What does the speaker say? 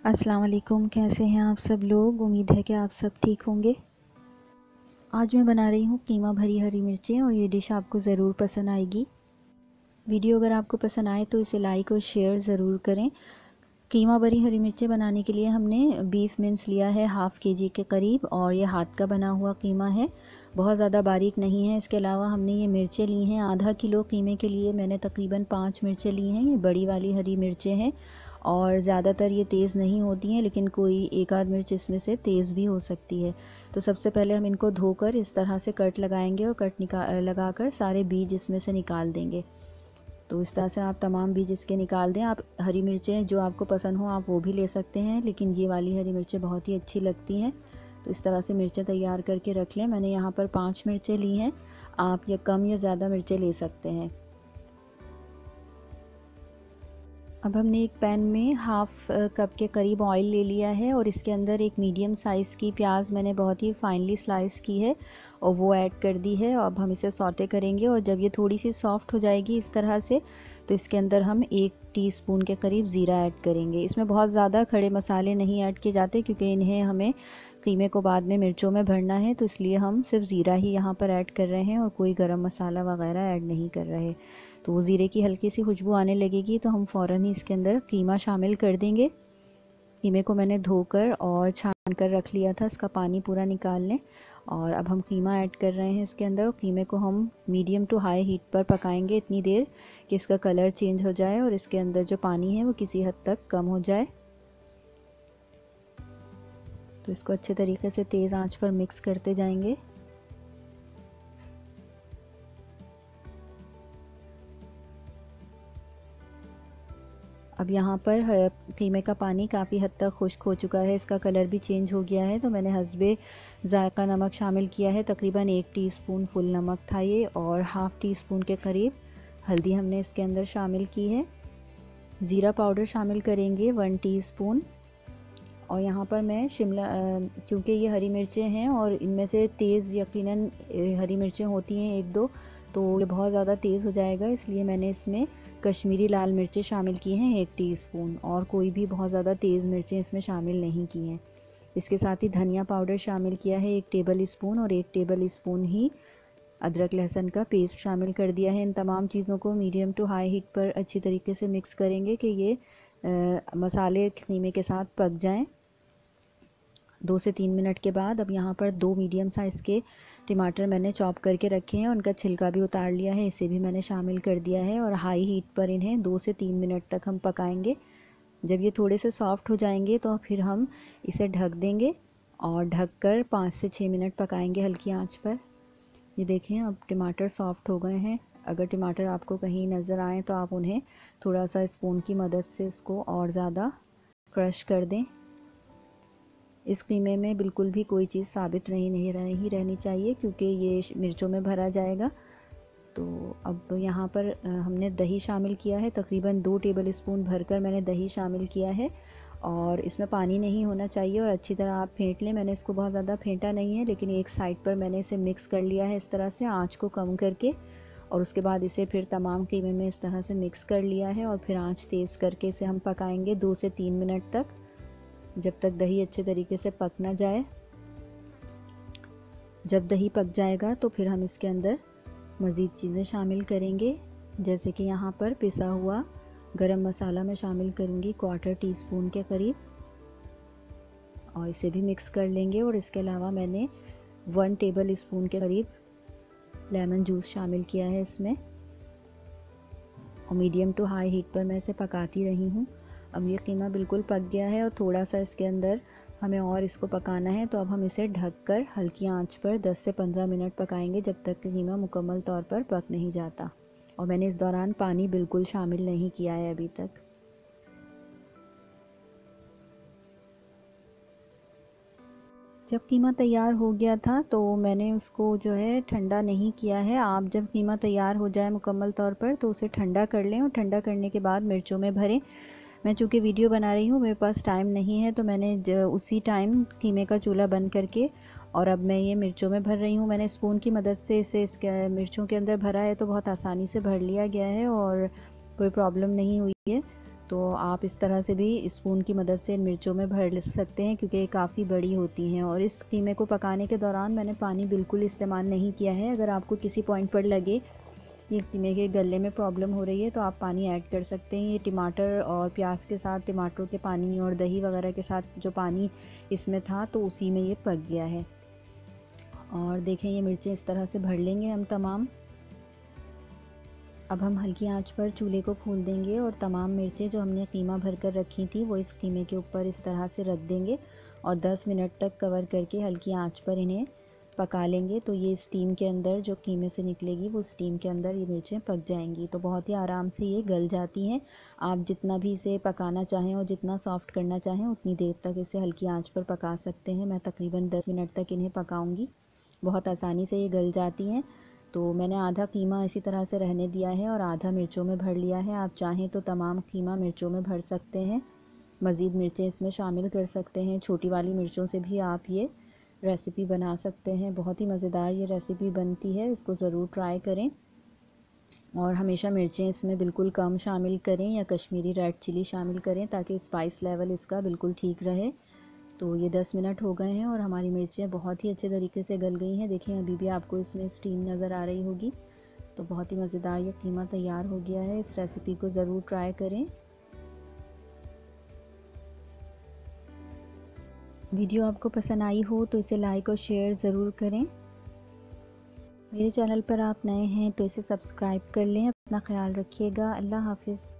अस्सलाम वालेकुम। कैसे हैं आप सब लोग? उम्मीद है कि आप सब ठीक होंगे। आज मैं बना रही हूँ कीमा भरी हरी मिर्चें और ये डिश आपको ज़रूर पसंद आएगी। वीडियो अगर आपको पसंद आए तो इसे लाइक और शेयर ज़रूर करें। कीमा भरी हरी मिर्चें बनाने के लिए हमने बीफ मिन्स लिया है हाफ़ केजी के करीब और ये हाथ का बना हुआ कीमा है, बहुत ज़्यादा बारीक नहीं है। इसके अलावा हमने ये मिर्चें ली हैं आधा किलो कीमे के लिए मैंने तकरीबन 5 मिर्चें ली हैं। ये बड़ी वाली हरी मिर्चें हैं और ज़्यादातर ये तेज़ नहीं होती हैं, लेकिन कोई एक आध मिर्च इसमें से तेज़ भी हो सकती है। तो सबसे पहले हम इनको धोकर इस तरह से कट लगाएंगे और कट लगाकर सारे बीज इसमें से निकाल देंगे। तो इस तरह से आप तमाम बीज इसके निकाल दें। आप हरी मिर्चें जो आपको पसंद हो आप वो भी ले सकते हैं, लेकिन ये वाली हरी मिर्चें बहुत ही अच्छी लगती हैं। तो इस तरह से मिर्चें तैयार करके रख लें। मैंने यहाँ पर 5 मिर्चें ली हैं, आप या कम या ज़्यादा मिर्चें ले सकते हैं। अब हमने एक पैन में हाफ़ कप के करीब ऑयल ले लिया है और इसके अंदर एक मीडियम साइज़ की प्याज मैंने बहुत ही फाइनली स्लाइस की है और वो ऐड कर दी है। अब हम इसे सौटे करेंगे और जब ये थोड़ी सी सॉफ्ट हो जाएगी इस तरह से, तो इसके अंदर हम 1 टीस्पून के करीब ज़ीरा ऐड करेंगे। इसमें बहुत ज़्यादा खड़े मसाले नहीं ऐड किए जाते क्योंकि इन्हें हमें कीमे को बाद में मिर्चों में भरना है, तो इसलिए हम सिर्फ ज़ीरा ही यहाँ पर ऐड कर रहे हैं और कोई गरम मसाला वगैरह ऐड नहीं कर रहे। तो वो ज़ीरे की हल्की सी खुशबू आने लगेगी तो हम फ़ौरन ही इसके अंदर कीमा शामिल कर देंगे। कीमे को मैंने धोकर और छान कर रख लिया था, इसका पानी पूरा निकाल लें। और अब हम कीमा ऐड कर रहे हैं इसके अंदर। कीमे को हम मीडियम टू हाई हीट पर पकाएंगे इतनी देर कि इसका कलर चेंज हो जाए और इसके अंदर जो पानी है वो किसी हद तक कम हो जाए। तो इसको अच्छे तरीके से तेज़ आंच पर मिक्स करते जाएंगे। अब यहाँ पर कीमे का पानी काफ़ी हद तक खुश्क हो चुका है, इसका कलर भी चेंज हो गया है। तो मैंने हस्बे ज़ायक़ा नमक शामिल किया है, तकरीबन 1 टीस्पून फुल नमक था ये और हाफ़ टी स्पून के करीब हल्दी हमने इसके अंदर शामिल की है। ज़ीरा पाउडर शामिल करेंगे 1 टीस्पून। और यहाँ पर मैं शिमला, चूँकि ये हरी मिर्चें हैं और इनमें से तेज़ यकीनन हरी मिर्चें होती हैं 1-2, तो ये बहुत ज़्यादा तेज़ हो जाएगा, इसलिए मैंने इसमें कश्मीरी लाल मिर्चें शामिल की हैं 1 टीस्पून और कोई भी बहुत ज़्यादा तेज़ मिर्चें इसमें शामिल नहीं की हैं। इसके साथ ही धनिया पाउडर शामिल किया है 1 टेबल स्पून और 1 टेबल स्पून ही अदरक लहसुन का पेस्ट शामिल कर दिया है। इन तमाम चीज़ों को मीडियम टू हाई हीट पर अच्छी तरीके से मिक्स करेंगे कि ये मसाले कीमे के साथ पक जाएं। 2 से 3 मिनट के बाद अब यहाँ पर 2 मीडियम साइज़ के टमाटर मैंने चॉप करके रखे हैं, उनका छिलका भी उतार लिया है, इसे भी मैंने शामिल कर दिया है और हाई हीट पर इन्हें 2 से 3 मिनट तक हम पकाएंगे। जब ये थोड़े से सॉफ्ट हो जाएंगे तो फिर हम इसे ढक देंगे और ढककर 5 से 6 मिनट पकाएंगे हल्की आंच पर। ये देखें अब टमाटर सॉफ्ट हो गए हैं। अगर टमाटर आपको कहीं नज़र आए तो आप उन्हें थोड़ा सा स्पून की मदद से इसको और ज़्यादा क्रश कर दें। इस कीमे में बिल्कुल भी कोई चीज़ साबित नहीं रहनी चाहिए क्योंकि ये मिर्चों में भरा जाएगा। तो अब यहाँ पर हमने दही शामिल किया है, तकरीबन 2 टेबल स्पून भरकर मैंने दही शामिल किया है और इसमें पानी नहीं होना चाहिए और अच्छी तरह आप फेंट लें। मैंने इसको बहुत ज़्यादा फेंटा नहीं है, लेकिन एक साइड पर मैंने इसे मिक्स कर लिया है इस तरह से आँच को कम करके और उसके बाद इसे फिर तमाम कीमे में इस तरह से मिक्स कर लिया है और फिर आँच तेज़ करके इसे हम पकाएंगे 2 से 3 मिनट तक, जब तक दही अच्छे तरीके से पक ना जाए। जब दही पक जाएगा तो फिर हम इसके अंदर मज़ीद चीज़ें शामिल करेंगे, जैसे कि यहाँ पर पिसा हुआ गरम मसाला मैं शामिल करूँगी 1/4 टीस्पून के करीब और इसे भी मिक्स कर लेंगे। और इसके अलावा मैंने 1 टेबल स्पून के करीब लेमन जूस शामिल किया है इसमें और मीडियम टू हाई हीट पर मैं इसे पकाती रही हूँ। अब ये कीमा बिल्कुल पक गया है और थोड़ा सा इसके अंदर हमें और इसको पकाना है, तो अब हम इसे ढककर हल्की आंच पर 10 से 15 मिनट पकाएंगे जब तक कीमा मुकम्मल तौर पर पक नहीं जाता। और मैंने इस दौरान पानी बिल्कुल शामिल नहीं किया है अभी तक। जब कीमा तैयार हो गया था तो मैंने उसको जो है ठंडा नहीं किया है। आप जब कीमा तैयार हो जाए मुकम्मल तौर पर तो उसे ठंडा कर लें और ठंडा करने के बाद मिर्चों में भरें। मैं चूँकि वीडियो बना रही हूँ, मेरे पास टाइम नहीं है, तो मैंने उसी टाइम कीमे का चूल्हा बंद करके और अब मैं ये मिर्चों में भर रही हूँ। मैंने स्पून की मदद से इसे इसके मिर्चों के अंदर भरा है तो बहुत आसानी से भर लिया गया है और कोई प्रॉब्लम नहीं हुई है। तो आप इस तरह से भी स्पून की मदद से इन मिर्चों में भर सकते हैं, क्योंकि ये काफ़ी बड़ी होती हैं। और इस कीमे को पकाने के दौरान मैंने पानी बिल्कुल इस्तेमाल नहीं किया है। अगर आपको किसी पॉइंट पर लगे ये कीमे के गलने में प्रॉब्लम हो रही है तो आप पानी ऐड कर सकते हैं। ये टमाटर और प्याज के साथ, टमाटरों के पानी और दही वगैरह के साथ जो पानी इसमें था तो उसी में ये पक गया है। और देखें ये मिर्चें इस तरह से भर लेंगे हम तमाम। अब हम हल्की आंच पर चूल्हे को खोल देंगे और तमाम मिर्चें जो हमने कीमा भर कर रखी थी वो इस कीमे के ऊपर इस तरह से रख देंगे और 10 मिनट तक कवर करके हल्की आंच पर इन्हें पका लेंगे। तो ये स्टीम के अंदर जो कीमे से निकलेगी वो स्टीम के अंदर ये मिर्चें पक जाएंगी, तो बहुत ही आराम से ये गल जाती हैं। आप जितना भी इसे पकाना चाहें और जितना सॉफ्ट करना चाहें उतनी देर तक इसे हल्की आंच पर पका सकते हैं। मैं तकरीबन 10 मिनट तक इन्हें पकाऊंगी। बहुत आसानी से ये गल जाती हैं। तो मैंने आधा कीमा इसी तरह से रहने दिया है और आधा मिर्चों में भर लिया है। आप चाहें तो तमाम कीमा मिर्चों में भर सकते हैं, मज़ीद मिर्चें इसमें शामिल कर सकते हैं। छोटी वाली मिर्चों से भी आप ये रेसिपी बना सकते हैं। बहुत ही मज़ेदार ये रेसिपी बनती है, इसको ज़रूर ट्राई करें। और हमेशा मिर्चें इसमें बिल्कुल कम शामिल करें या कश्मीरी रेड चिली शामिल करें ताकि स्पाइस लेवल इसका बिल्कुल ठीक रहे। तो ये 10 मिनट हो गए हैं और हमारी मिर्चें बहुत ही अच्छे तरीके से गल गई हैं। देखें अभी भी आपको इसमें स्टीम नज़र आ रही होगी। तो बहुत ही मज़ेदार ये कीमा तैयार हो गया है। इस रेसिपी को ज़रूर ट्राई करें। वीडियो आपको पसंद आई हो तो इसे लाइक और शेयर ज़रूर करें। मेरे चैनल पर आप नए हैं तो इसे सब्सक्राइब कर लें। अपना ख्याल रखिएगा। अल्लाह हाफ़िज़।